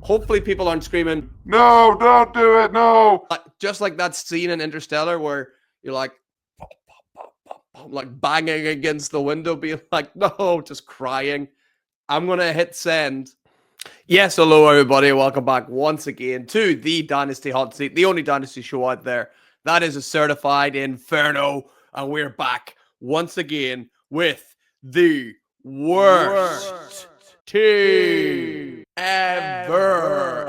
Hopefully people aren't screaming, No, don't do it, no! just like that scene in Interstellar where you're like, like banging against the window, being like, no, just crying. I'm going to hit send. Yes, hello everybody. Welcome back once again to the Dynasty Hotseat, the only Dynasty show out there that is a certified inferno. And we're back once again with the worst team ever.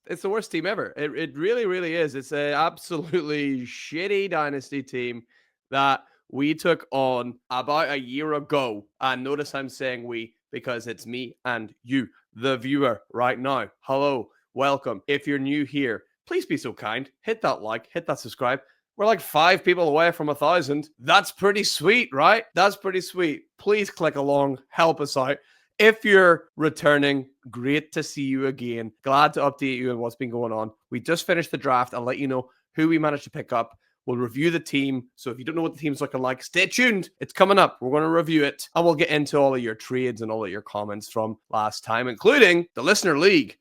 It's the worst team ever. It really, really is. It's an absolutely shitty Dynasty team that we took on about a year ago. And notice I'm saying we because it's me and you, the viewer, right now. Hello, welcome. If you're new here, please be so kind. Hit that like, hit that subscribe. We're like 5 people away from 1,000. That's pretty sweet, right? That's pretty sweet. Please click along, help us out. If you're returning, great to see you again. Glad to update you on what's been going on. We just finished the draft. I'll let you know who we managed to pick up. We'll review the team. So if you don't know what the team's looking like, stay tuned. It's coming up. We're going to review it. And we'll get into all of your trades and all of your comments from last time, including the Listener League,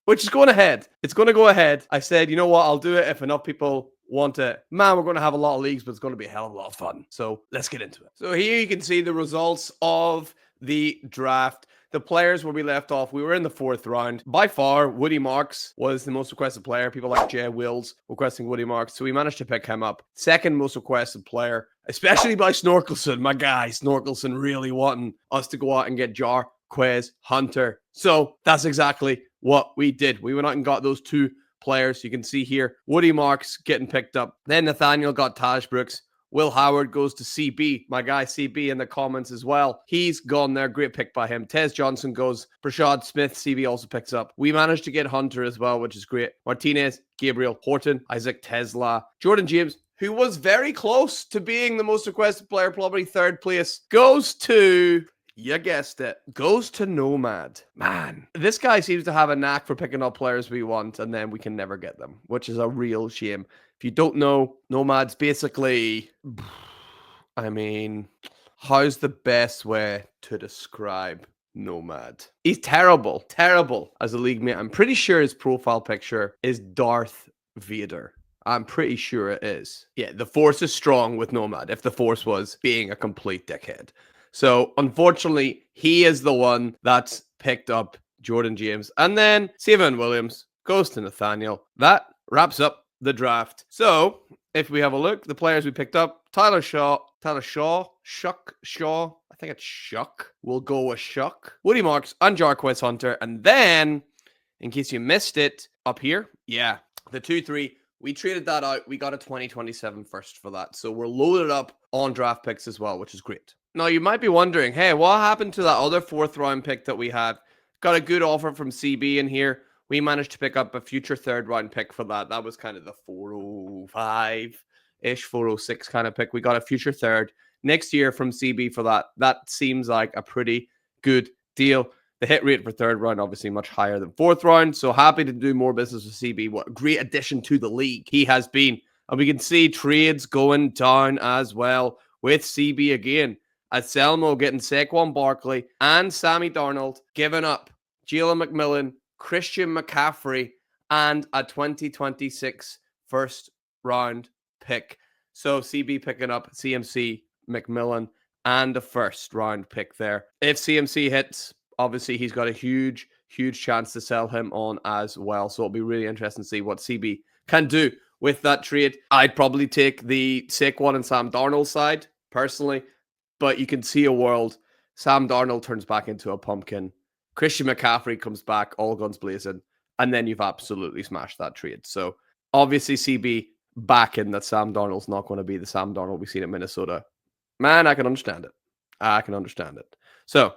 which is going ahead. It's going to go ahead. I said, you know what? I'll do it if enough people want it. Man, we're going to have a lot of leagues, but it's going to be a hell of a lot of fun. So let's get into it. So here you can see the results of the draft. The players where we left off, we were in the 4th round. By far, Woody Marks was the most requested player. People like Jay Wills requesting Woody Marks. So we managed to pick him up. Second most requested player, especially by Snorkelson. My guy, Snorkelson, really wanting us to go out and get Jarquez Hunter. So that's exactly what we did. We went out and got those 2 players. You can see here, Woody Marks getting picked up. Then Nathaniel got Taj Brooks. Will Howard goes to CB. My guy CB in the comments as well. He's gone there. Great pick by him. Tez Johnson goes. Brashad Smith, CB also picks up. We managed to get Hunter as well, which is great. Martinez, Gabriel, Horton, Isaac Tesla, Jordan James, who was very close to being the most requested player, probably 3rd place, goes to... You guessed it. Goes to Nomad. Man, this guy seems to have a knack for picking up players we want, and then we can never get them, which is a real shame. If you don't know, Nomad's basically... I mean, how's the best way to describe Nomad? He's terrible. Terrible as a league mate. I'm pretty sure his profile picture is Darth Vader. I'm pretty sure it is. Yeah, the Force is strong with Nomad, if the Force was being a complete dickhead. So, unfortunately, he is the one that's picked up Jordan James. And then Steven Williams goes to Nathaniel. That wraps up the draft. So, if we have a look, the players we picked up, Shuck, I think it's Shuck. We'll go with Shuck. Woody Marks and Jarquez Hunter. And then, in case you missed it, up here, yeah, the 2-3, we traded that out. We got a 2027 first for that. So, we're loaded up on draft picks as well, which is great. Now, you might be wondering, hey, what happened to that other 4th round pick that we had? Got a good offer from CB in here. We managed to pick up a future 3rd round pick for that. That was kind of the 405-ish, 406 kind of pick. We got a future 3rd next year from CB for that. That seems like a pretty good deal. The hit rate for 3rd round, obviously much higher than 4th round. So happy to do more business with CB. What a great addition to the league he has been. And we can see trades going down as well with CB again. As Selmo getting Saquon Barkley and Sammy Darnold, giving up Jalen McMillan, Christian McCaffrey, and a 2026 1st round pick. So CB picking up CMC, McMillan, and a 1st round pick there. If CMC hits, obviously he's got a huge chance to sell him on as well. So it'll be really interesting to see what CB can do with that trade. I'd probably take the Saquon and Sam Darnold side, personally. But you can see a world. Sam Darnold turns back into a pumpkin. Christian McCaffrey comes back, all guns blazing. And then you've absolutely smashed that trade. So obviously CB back in that Sam Darnold's not going to be the Sam Darnold we've seen at Minnesota. Man, I can understand it. I can understand it. So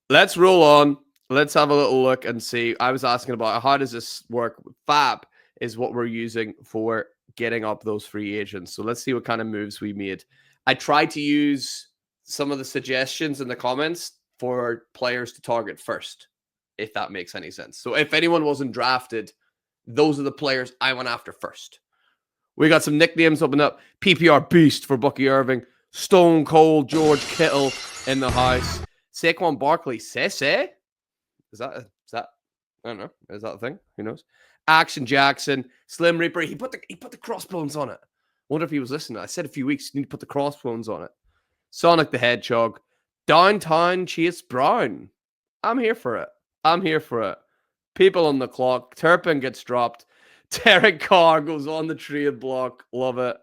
let's roll on. Let's have a little look and see. I was asking about how does this work? Fab is what we're using for getting up those free agents. So let's see what kind of moves we made. I tried to use some of the suggestions in the comments for players to target first, if that makes any sense. So if anyone wasn't drafted, those are the players I went after first. We got some nicknames opened up. PPR Beast for Bucky Irving. Stone Cold George Kittle in the house. Saquon Barkley, Sese? Is that I don't know. Is that a thing? Who knows? Action Jackson, Slim Reaper. He put the crossbones on it. Wonder if he was listening. I said a few weeks, you need to put the crossbones on it. Sonic the Hedgehog, Downtown Chase Brown. I'm here for it. I'm here for it. People on the clock. Turpin gets dropped. Derek Carr goes on the trade block. Love it.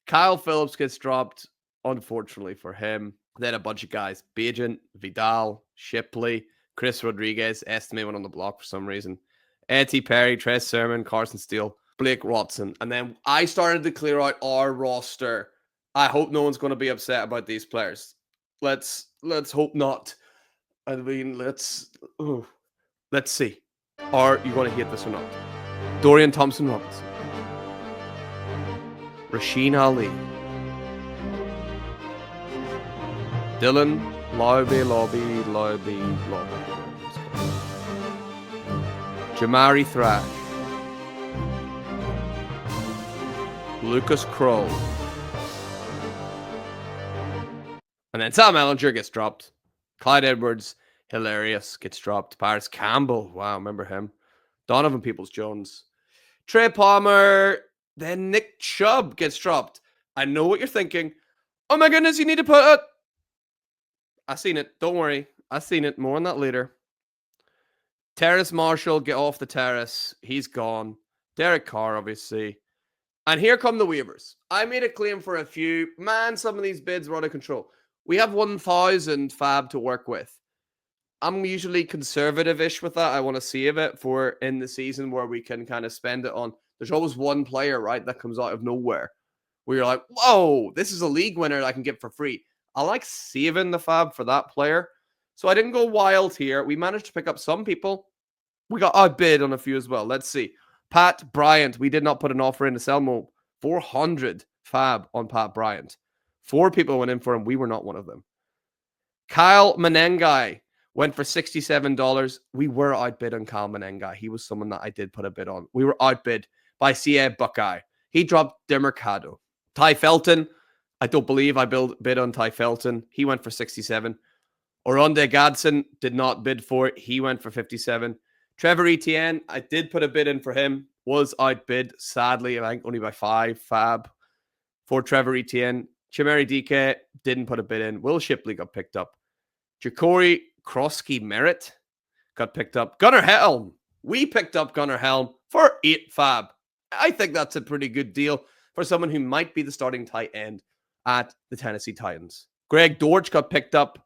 Kyle Phillips gets dropped, unfortunately for him. Then a bunch of guys. Bajent, Vidal, Shipley, Chris Rodriguez, Estimate went on the block for some reason. Eddie Perry, Tress Sermon, Carson Steele, Blake Watson. And then I started to clear out our roster. I hope no one's going to be upset about these players. Let's hope not. I mean, let's see. Are you going to hate this or not? Dorian Thompson-Robinson. Rasheen Ali. Dylan Lobby. Jamari Thrash. Lucas Kroll. And then Sam Ellinger gets dropped. Clyde Edwards, hilarious, gets dropped. Paris Campbell, wow, remember him. Donovan Peoples-Jones. Trey Palmer. Then Nick Chubb gets dropped. I know what you're thinking. Oh my goodness, you need to put it. I seen it. Don't worry. I seen it. More on that later. Terrace Marshall, get off the terrace. He's gone. Derek Carr, obviously. And here come the waivers. I made a claim for a few. Man, some of these bids were out of control. We have 1,000 fab to work with. I'm usually conservative-ish with that. I want to save it for in the season where we can kind of spend it on. There's always one player, right, that comes out of nowhere where you're like, whoa, this is a league winner that I can get for free. I like saving the fab for that player. So I didn't go wild here. We managed to pick up some people. We got outbid on a few as well. Let's see. Pat Bryant. We did not put an offer in to sell Mo. 400 fab on Pat Bryant. 4 people went in for him. We were not one of them. Kyle Menengai went for $67. We were outbid on Kyle Menengai. He was someone that I did put a bid on. We were outbid by C.A. Buckeye. He dropped Demercado. Ty Felton. I don't believe I bid on Ty Felton. He went for 67. Oronde Gadsden did not bid for it. He went for 57. Trevor Etienne, I did put a bid in for him. Was outbid, sadly, I think only by 5 fab for Trevor Etienne. Chimeri DK didn't put a bid in. Will Shipley got picked up. Ja'Cory Krosky Merritt got picked up. Gunnar Helm. We picked up Gunnar Helm for 8 fab. I think that's a pretty good deal for someone who might be the starting tight end at the Tennessee Titans. Greg Dortch got picked up.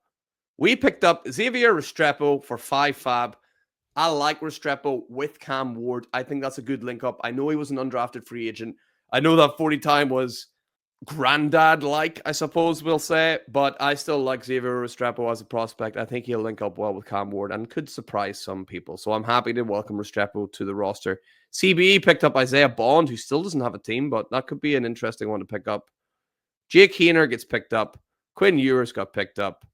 We picked up Xavier Restrepo for 5 fab. I like Restrepo with Cam Ward. I think that's a good link up. I know he was an undrafted free agent. I know that 40 time was granddad-like, I suppose we'll say, but I still like Xavier Restrepo as a prospect. I think he'll link up well with Cam Ward and could surprise some people. So I'm happy to welcome Restrepo to the roster. CBE picked up Isaiah Bond, who still doesn't have a team, but that could be an interesting one to pick up. Jake Heener gets picked up. Quinn Ewers got picked up.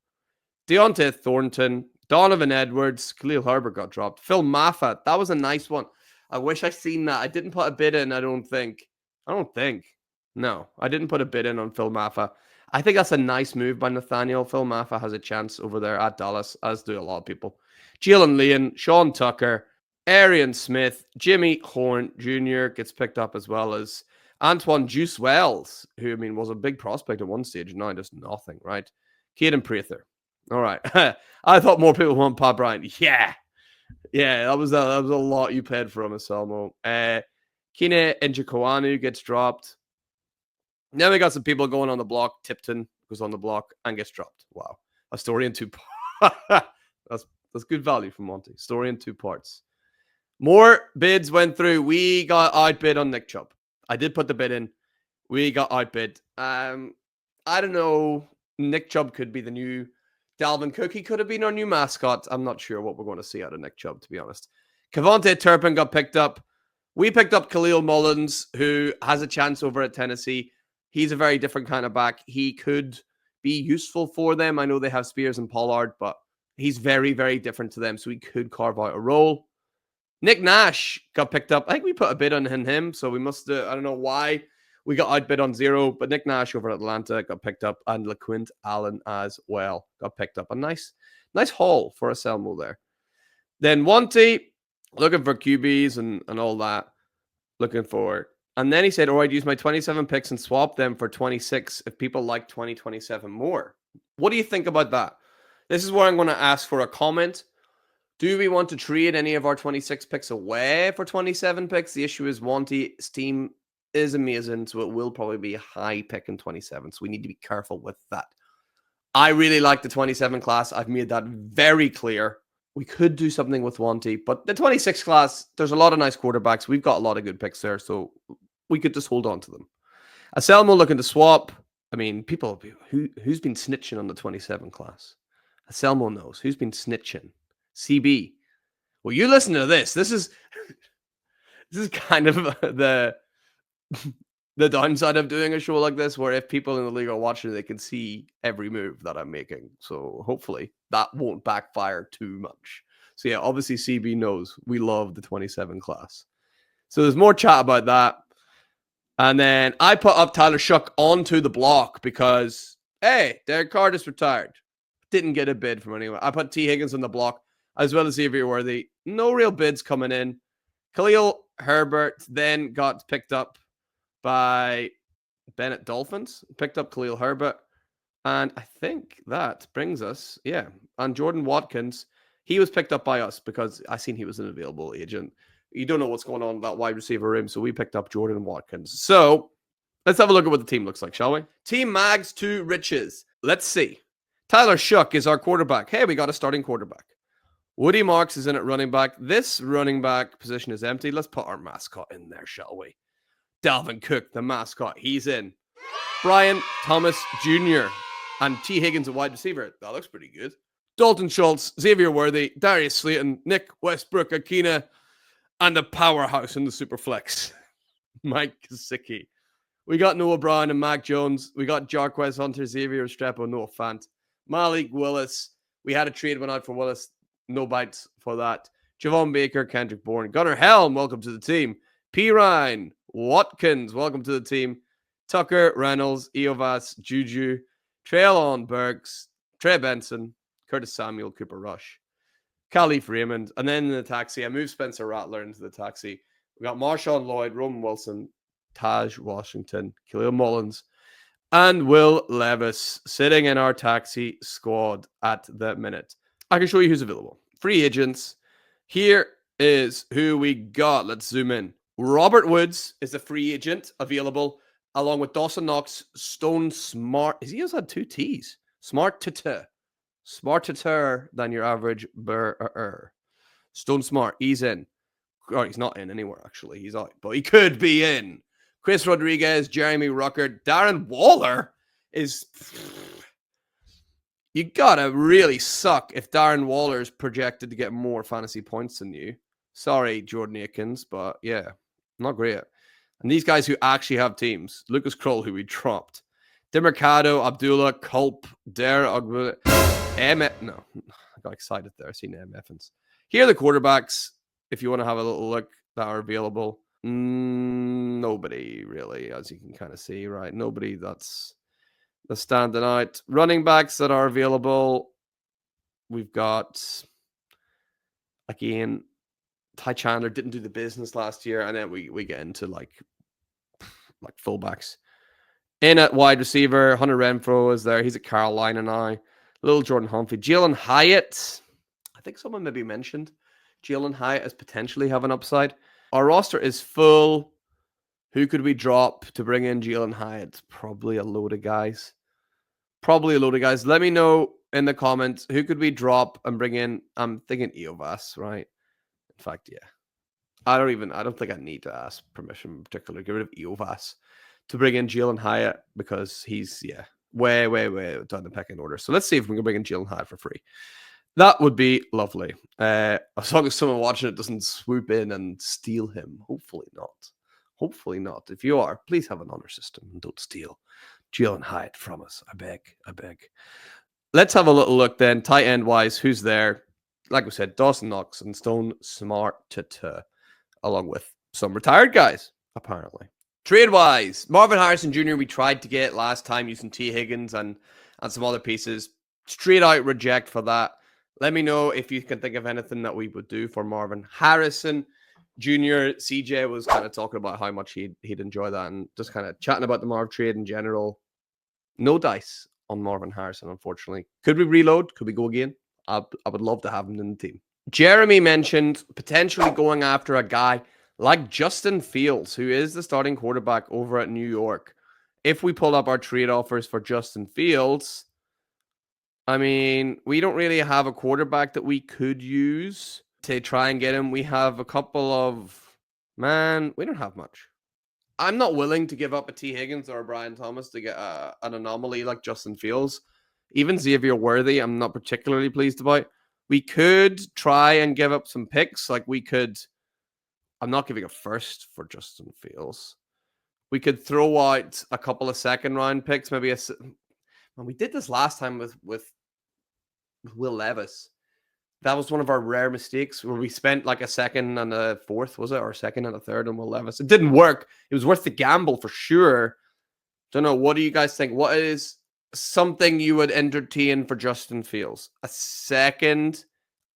Deontay Thornton, Donovan Edwards, Khalil Herbert got dropped. Phil Maffa, that was a nice one. I wish I seen that. I didn't put a bid in, I don't think. No, I didn't put a bid in on Phil Maffa. I think that's a nice move by Nathaniel. Phil Maffa has a chance over there at Dallas, as do a lot of people. Jalen Leon, Sean Tucker, Arian Smith, Jimmy Horn Jr. gets picked up, as well as Antoine Juice Wells, who, I mean, was a big prospect at one stage, and now does nothing, right? Caden Prather. All right. I thought more people want Pat Bryant. Yeah, that was a lot you paid for him, Anselmo. Kine Njokuanu gets dropped. Then we got some people going on the block. Tipton goes on the block and gets dropped. Wow. A story in 2 parts. That's good value from Monty. Story in 2 parts. More bids went through. We got outbid on Nick Chubb. I did put the bid in. We got outbid. I don't know. Nick Chubb could be the new Dalvin Cook. He could have been our new mascot. I'm not sure what we're going to see out of Nick Chubb, to be honest. Kevontae Turpin got picked up. We picked up Khalil Mullins, who has a chance over at Tennessee. He's a very different kind of back. He could be useful for them. I know they have Spears and Pollard, but he's very, very different to them, so he could carve out a role. Nick Nash got picked up. I think we put a bid on him, so we must I don't know why we got outbid on 0, but Nick Nash over at Atlanta got picked up, and LaQuint Allen as well got picked up. A nice haul for a Selmo there. Then Wanty, looking for QBs and all that. Looking for. And then he said, I'd use my 27 picks and swap them for 26 if people like 2027 more. What do you think about that? This is where I'm going to ask for a comment. Do we want to trade any of our 26 picks away for 27 picks? The issue is Wanty's team is amazing, so it will probably be a high pick in 27. So we need to be careful with that. I really like the 27 class. I've made that very clear. We could do something with Wanty, but the 26 class, there's a lot of nice quarterbacks. We've got a lot of good picks there, so we could just hold on to them. Anselmo looking to swap. I mean, people, who's been snitching on the 27 class? Anselmo knows. Who's been snitching? CB. Well, you listen to this. This is kind of the downside of doing a show like this, where if people in the league are watching, they can see every move that I'm making. So hopefully that won't backfire too much. So yeah, obviously CB knows we love the 27 class. So there's more chat about that. And then I put up Tyler Shough onto the block because, hey, Derek Carr just retired. Didn't get a bid from anyone. I put T. Higgins on the block, as well as Xavier Worthy. No real bids coming in. Khalil Herbert then got picked up by Bennett Dolphins. Picked up Khalil Herbert. And I think that brings us, and Jordan Watkins. He was picked up by us because I seen he was an available agent. You don't know what's going on in that wide receiver room, so we picked up Jordan Watkins. So let's have a look at what the team looks like, shall we? Team Mags to Riches. Let's see. Tyler Shough is our quarterback. Hey, we got a starting quarterback. Woody Marks is in at running back. This running back position is empty. Let's put our mascot in there, shall we? Dalvin Cook, the mascot. He's in. Brian Thomas Jr. and T. Higgins, a wide receiver. That looks pretty good. Dalton Schultz, Xavier Worthy, Darius Slayton, Nick Westbrook, Akina, and the powerhouse in the Superflex, Mike Gesicki. We got Noah Brown and Mac Jones. We got Jarquez Hunter, Xavier Strepo, Noah Fant, Malik Willis. We had a trade went out for Willis. No bites for that. Javon Baker, Kendrick Bourne, Gunnar Helm, welcome to the team. P. Ryan, Watkins, welcome to the team. Tucker, Reynolds, Eovas, Juju, Traylon Burks, Trey Benson, Curtis Samuel, Cooper Rush, Khalif Raymond, and then in the taxi, I moved Spencer Rattler into the taxi. We got Marshawn Lloyd, Roman Wilson, Taj Washington, Khalil Mullins, and Will Levis sitting in our taxi squad at the minute. I can show you who's available. Free agents. Here is who we got. Let's zoom in. Robert Woods is a free agent available, along with Dawson Knox, Stone Smart. He has had two T's. Smarter than your average burr. Stone Smart, he's in. Oh, he's not in anywhere, actually. He's out, but he could be in. Chris Rodriguez, Jeremy Ruckert, Darren Waller is... You gotta really suck if Darren Waller is projected to get more fantasy points than you. Sorry, Jordan Akins, but yeah, not great. And these guys who actually have teams. Lucas Kroll, who we dropped. Demercado, Abdullah, Culp, Dare, no, I got excited there. I seen M. Evans. Here are the quarterbacks, if you want to have a little look, that are available. Nobody, really, as you can kind of see, right? Nobody that's standing out. Running backs that are available, we've got, again, Ty Chandler didn't do the business last year, and then we get into like fullbacks. In at wide receiver, Hunter Renfro is there. He's at Carolina now. Little Jordan Humphrey. Jalen Hyatt. I think someone maybe mentioned Jalen Hyatt as potentially having upside. Our roster is full. Who could we drop to bring in Jalen Hyatt? Probably a load of guys. Let me know in the comments, who could we drop and bring in? I'm thinking Eovas, right? In fact, yeah. I don't think I need to ask permission in particular. Get rid of Eovas to bring in Jalen Hyatt because he's, way down the pecking order. So let's see if we can bring in Jalen Hyatt for free. That would be lovely. As long as someone watching it doesn't swoop in and steal him. Hopefully not. If you are, please have an honor system and don't steal Jalen Hyatt from us. I beg. Let's have a little look then. Tight end wise, who's there? Like we said, Dawson Knox and Stone Smart, along with some retired guys, apparently. Trade-wise, Marvin Harrison Jr. we tried to get last time using T. Higgins and some other pieces. Straight out reject for that. Let me know if you can think of anything that we would do for Marvin Harrison Jr. CJ was kind of talking about how much he'd enjoy that and just kind of chatting about the Marv trade in general. No dice on Marvin Harrison, unfortunately. Could we reload? Could we go again? I would love to have him in the team. Jeremy mentioned potentially going after a guy like Justin Fields, who is the starting quarterback over at New York. If we pull up our trade offers for Justin Fields, I mean, we don't really have a quarterback that we could use to try and get him. We have a couple of... Man, we don't have much. I'm not willing to give up a T. Higgins or a Brian Thomas to get an anomaly like Justin Fields. Even Xavier Worthy, I'm not particularly pleased about. We could try and give up some picks. Like we could... I'm not giving a first for Justin Fields. We could throw out a couple of second-round picks. Maybe we did this last time with Will Levis. That was one of our rare mistakes where we spent like a second and a fourth, was it? Or a second and a third on Will Levis. It didn't work. It was worth the gamble for sure. Don't know. What do you guys think? What is something you would entertain for Justin Fields? A second,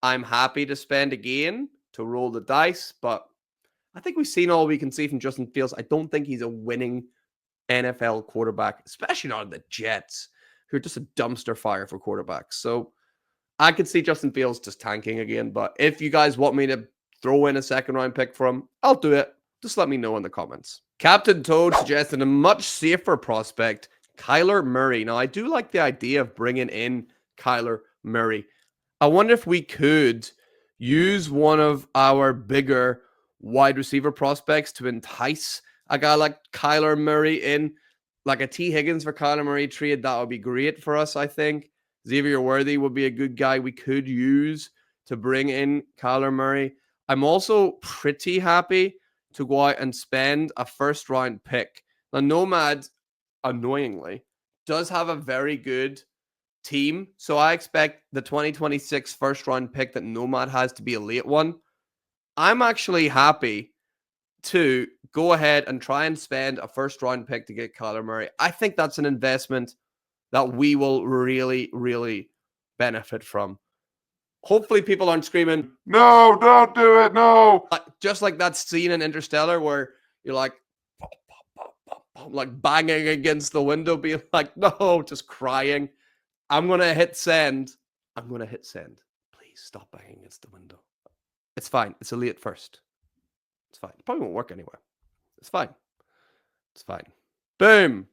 I'm happy to spend again to roll the dice, but I think we've seen all we can see from Justin Fields. I don't think he's a winning NFL quarterback, especially not the Jets, who are just a dumpster fire for quarterbacks. So I could see Justin Fields just tanking again. But if you guys want me to throw in a second round pick for him, I'll do it. Just let me know in the comments. Captain Toad suggested a much safer prospect, Kyler Murray. Now, I do like the idea of bringing in Kyler Murray. I wonder if we could use one of our bigger wide receiver prospects to entice a guy like Kyler Murray in, like a T. Higgins for Kyler Murray trade. That would be great for us, I think. Xavier Worthy would be a good guy we could use to bring in Kyler Murray. I'm also pretty happy to go out and spend a first-round pick. Now, Nomad, annoyingly, does have a very good team, so I expect the 2026 first-round pick that Nomad has to be a late one. I'm actually happy to go ahead and try and spend a first-round pick to get Kyler Murray. I think that's an investment that we will really, really benefit from. Hopefully people aren't screaming, No, don't do it. No. just like that scene in Interstellar where you're like, pop, pop, pop, pop, pop, like banging against the window, being like, no, just crying. I'm going to hit send. I'm going to hit send. Please stop banging against the window. It's fine. It's a late first. It's fine. It probably won't work anyway. It's fine. It's fine. Boom.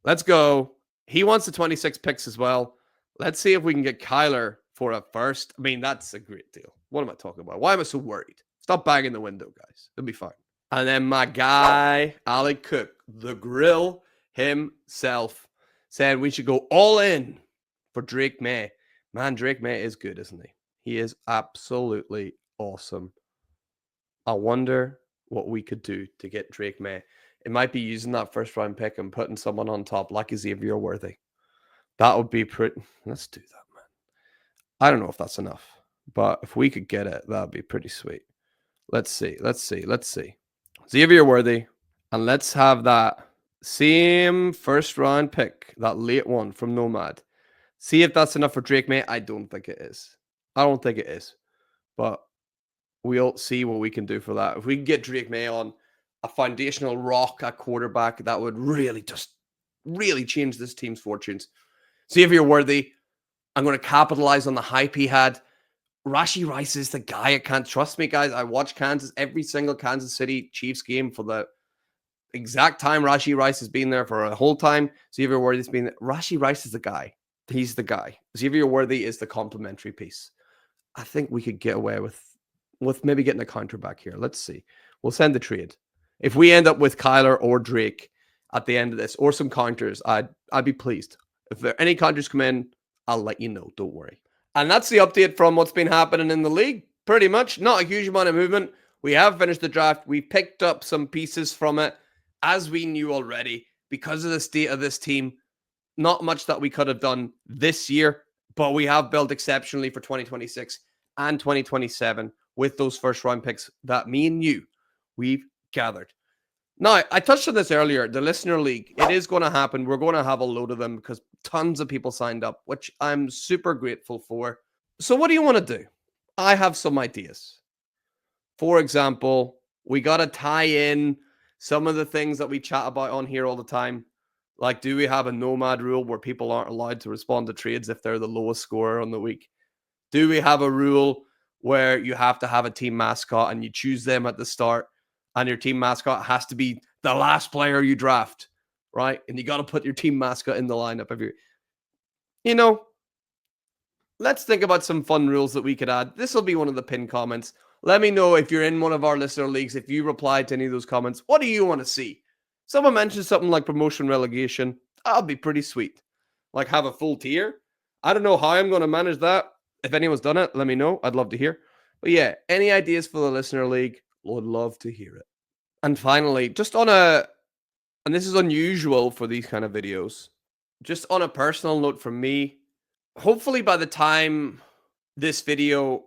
Let's go. He wants the 26 picks as well. Let's see if we can get Kyler for a first. I mean, that's a great deal. What am I talking about? Why am I so worried? Stop banging the window, guys. It'll be fine. And then my guy, Ali Cook, the grill himself, said we should go all in for Drake May. Man, Drake May is good, isn't he? He is absolutely awesome. I wonder what we could do to get Drake May. It might be using that first round pick and putting someone on top like Xavier Worthy. That would be pretty... Let's do that, man. I don't know if that's enough, but if we could get it, that'd be pretty sweet. Let's see. Xavier Worthy, and let's have that same first round pick, that late one from Nomad. See if that's enough for Drake May. I don't think it is. But we'll see what we can do for that. If we can get Drake May on a foundational rock at quarterback, that would really change this team's fortunes. Xavier Worthy, I'm going to capitalize on the hype he had. Rashee Rice is the guy. I can't trust me, guys. I watch every single Kansas City Chiefs game for the exact time Rashee Rice has been there for a whole time. Xavier Worthy's been there. Rashee Rice is the guy. He's the guy. Xavier Worthy is the complementary piece. I think we could get away with maybe getting a counter back here. Let's see. We'll send the trade. If we end up with Kyler or Drake at the end of this, or some counters, I'd be pleased. If there any counters come in, I'll let you know. Don't worry. And that's the update from what's been happening in the league. Pretty much. Not a huge amount of movement. We have finished the draft. We picked up some pieces from it, as we knew already. Because of the state of this team, not much that we could have done this year, but we have built exceptionally for 2026 and 2027 with those first round picks that me and you, we've gathered. Now, I touched on this earlier, the listener league. It is going to happen. We're going to have a load of them because tons of people signed up, which I'm super grateful for. So what do you want to do? I have some ideas. For example, we got to tie in some of the things that we chat about on here all the time. Like, do we have a nomad rule where people aren't allowed to respond to trades if they're the lowest scorer on the week? Do we have a rule where you have to have a team mascot and you choose them at the start and your team mascot has to be the last player you draft, right? And you got to put your team mascot in the lineup if you're, let's think about some fun rules that we could add. This will be one of the pinned comments. Let me know if you're in one of our listener leagues, if you replied to any of those comments. What do you want to see? Someone mentioned something like promotion relegation. That'll be pretty sweet. Like have a full tier. I don't know how I'm going to manage that. If anyone's done it, let me know. I'd love to hear. But yeah, any ideas for the listener league? Would love to hear it. And finally, and this is unusual for these kind of videos, just on a personal note from me, hopefully by the time this video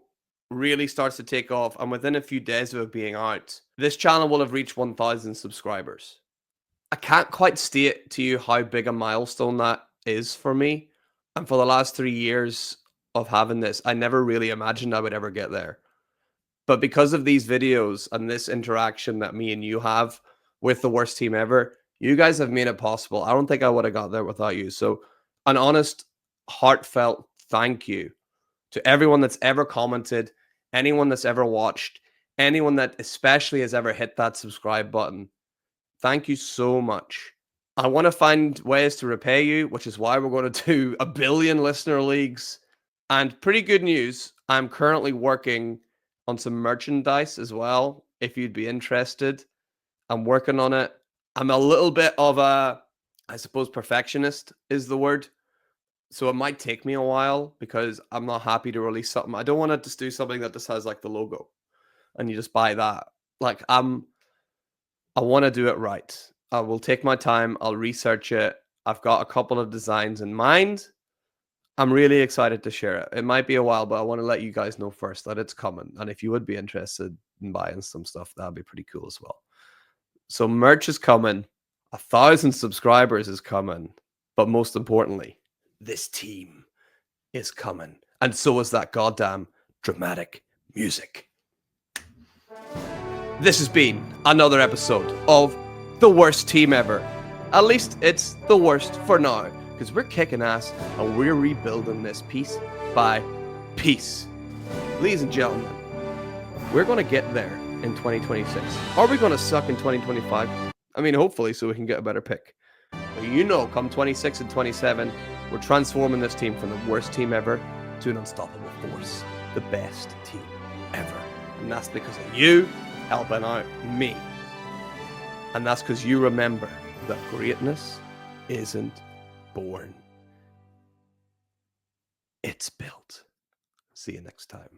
really starts to take off and within a few days of it being out, this channel will have reached 1,000 subscribers. I can't quite state to you how big a milestone that is for me. And for the last 3 years of having this, I never really imagined I would ever get there. But because of these videos and this interaction that me and you have with the worst team ever, you guys have made it possible. I don't think I would have got there without you. So an honest, heartfelt thank you to everyone that's ever commented, anyone that's ever watched, anyone that especially has ever hit that subscribe button. Thank you so much. I want to find ways to repay you, which is why we're going to do 1 billion listener leagues. And pretty good news, I'm currently working on some merchandise as well, if you'd be interested. I'm working on it. I'm a little bit of a, I suppose, perfectionist is the word. So it might take me a while because I'm not happy to release something. I don't want to just do something that just has like the logo and you just buy that. Like I want to do it right. I will take my time. I'll research it. I've got a couple of designs in mind. I'm really excited to share it. It might be a while, but I want to let you guys know first that it's coming. And if you would be interested in buying some stuff, that'd be pretty cool as well. So merch is coming. 1,000 subscribers is coming. But most importantly, this team is coming. And so is that goddamn dramatic music. This has been another episode of The Worst Team Ever. At least it's the worst for now, because we're kicking ass and we're rebuilding this piece by piece. Ladies and gentlemen, we're going to get there in 2026. Are we going to suck in 2025? I mean, hopefully, so we can get a better pick. But come 26 and 27, we're transforming this team from the worst team ever to an unstoppable force. The best team ever. And that's because of you helping out me. And that's because you remember that greatness isn't born. It's built. See you next time.